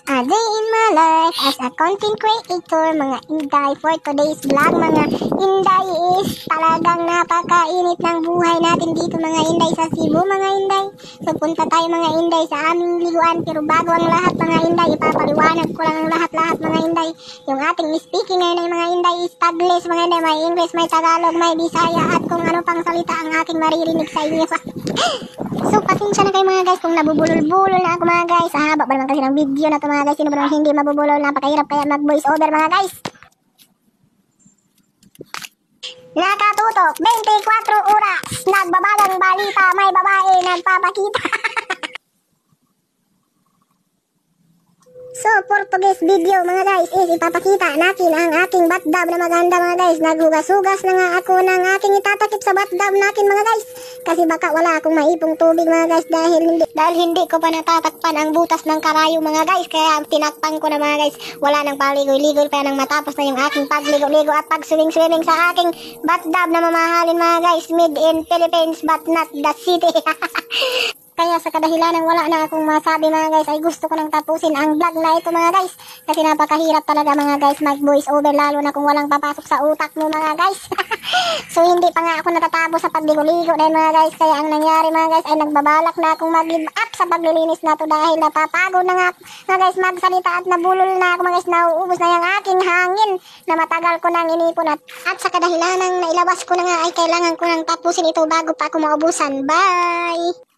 A day in my life as a content creator, mga Inday. For today's vlog, mga Inday, is talagang napakainit ng buhay natin dito, mga Inday, sa Cebu, mga Inday. So punta tayo, mga Inday, sa aming liguan. Pero bago ang lahat, mga Inday, ipapaliwanag ko lang ang lahat-lahat, mga Inday. Yung ating speaking ngayon ay, mga Inday, is Taglish, mga Inday. May English, may Tagalog, may Bisaya, at kung ano pang salita ang aking maririnig sa inyo. So pasensya na kayo, mga guys, kung nabubulol-bulol na ako, mga guys. Sa haba ba naman kasi ng video na to, mga guys. Sino ba naman hindi mabubulol? Napakahirap kaya mag voice over, mga guys. Nakatutok 24 oras, nagbabagang balita, may babae nagpapakita. So, for today's video, mga guys, is ipapakita natin ang aking bathtub na maganda, mga guys. Naghugas-hugas na nga ako ng aking itatakip sa bathtub natin, mga guys. Kasi baka wala akong maipong tubig, mga guys, dahil hindi ko pa natatakpan ang butas ng karayo, mga guys. Kaya tinakpan ko na, mga guys. Wala nang paligoy-ligoy pa nang matapos na yung aking pagligo-ligo at pag-swimming-swimming sa aking bathtub na mamahalin, mga guys. Made in Philippines but not the city. Kaya sa kadahilanan wala na akong masabi, mga guys, ay gusto ko nang tapusin ang vlog na ito, mga guys. Kasi napakahirap talaga, mga guys, mag voice over, lalo na kung walang papasok sa utak mo, mga guys. So hindi pa nga ako natatapos sa pagligo-ligo dahil, mga guys. Kaya ang nangyari, mga guys, ay nagbabalak na akong mag-give up sa paglilinis na to dahil napapagod na nga, mga guys, magsalita at nabulol na ako, mga guys. Nauubos na yung aking hangin na matagal ko nang inipon at sa kadahilanang nailabas ko na nga ay kailangan ko nang tapusin ito bago pa ako maubusan. Bye!